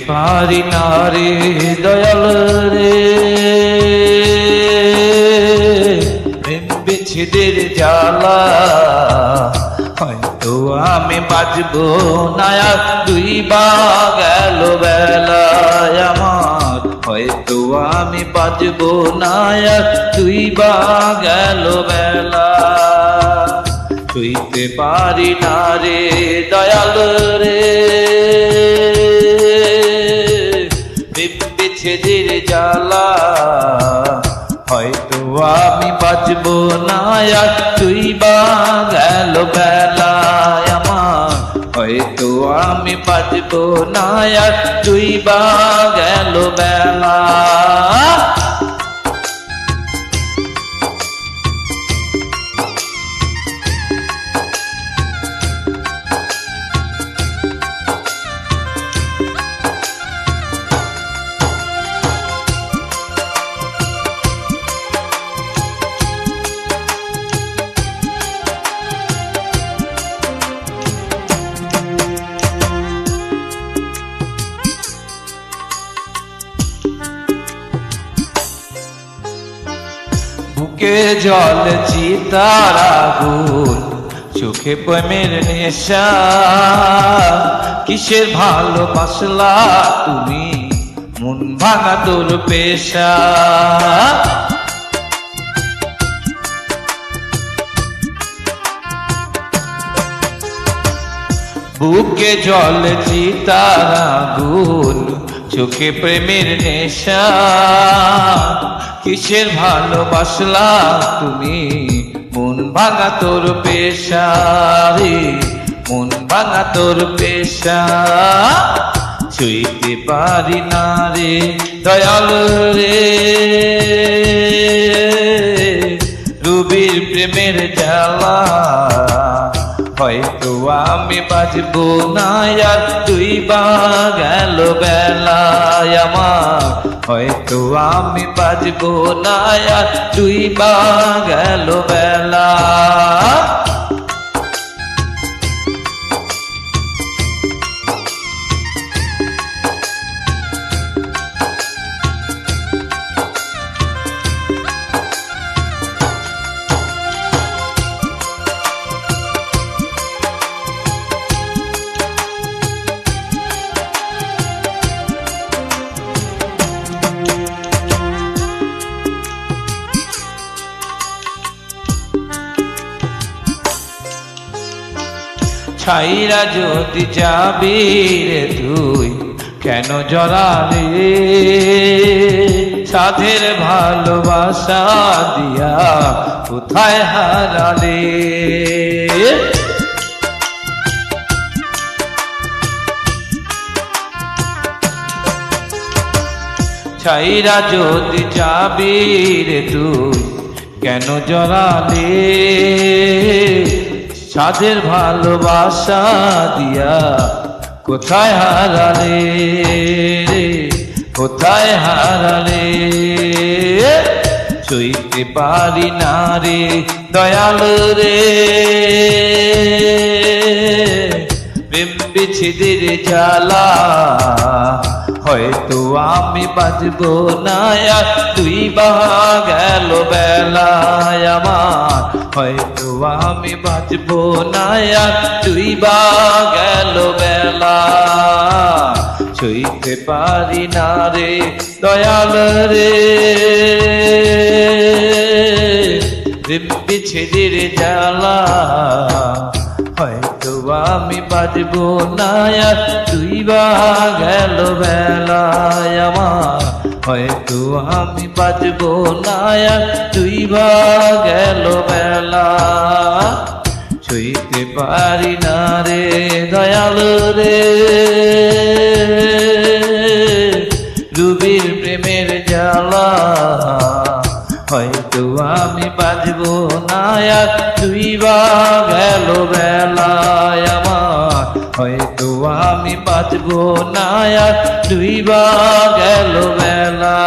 পারি না রে দয়াল রে, প্রেম বিচ্ছেদের জ্বালা হয়তো আমি বাঁচবো না আর দুই বা গেল বেলায় আমার, হয়তো আমি বাঁচবো না আর দুই বা গেল বেলা। ছুঁইতে পারি না রে দয়াল রে, প্রেম বিচ্ছেদের জ্বালা হয়তো আমি বাঁচবো না আর তুই বা গেল বেলায় আমার, হয়তো আমি বাঁচবো না আর তুই বা গেল বেলা। বুকে জল চিতার আগুন, চোখে প্রেমের নেশা, কিসের ভালোবাসলা তুমি মন ভাঙা তোর পেশা। বুকে জল চিতার আগুন, চোখে প্রেমের নেশা, কিসের ভালোবাসলা তুমি মন ভাঙা তোর পেশা রে, মন ভাঙা তোর পেশা। ছুঁইতে পারি না রে দয়াল রে, রুবির প্রেমের জ্বালা হয়তো আমি বাঁচবো না আর তুই বা গেল বেলায় আমার, হয়তো আমি বাঁচবো না আর তুই বা গেল বেলা। ছাইরা যদি যাবি রে তুই কেন জড়ালে, সাধের ভালোবাসা দিয়া কোথায় হারালে। ছাইরা যদি যাবি রে তুই কেন জড়ালে, সাধের ভালোবাসা দিয়া কোথায় হারালে, কোথায় হারালে। ছুঁইতে পারি না রে দয়াল রে, প্রেম বিচ্ছেদের জ্বালা হয়তো আমি বাঁচবো না আর তুই বা গেল বেলায় আমার, হয়তো আমি বাঁচবো না আর তুই বা গেল বেলা। ছুঁইতে পারি না রে দয়াল রে, প্রেম বিচ্ছেদের জ্বালা হয়তো আমি বাঁচবো না আর তুই বা গেল বেলায় আমার, হয়তো আমি বাঁচবো না আর তুই বা গেল বেলা। ছুঁইতে পারি না রে দয়াল রে, রুবির প্রেমের জ্বালা হয়তো আমি বাঁচবো না আর তুই বা গেল বেলায় আমার, হয়তো আমি বাঁচবো না আর তুই বা গেল বেলা।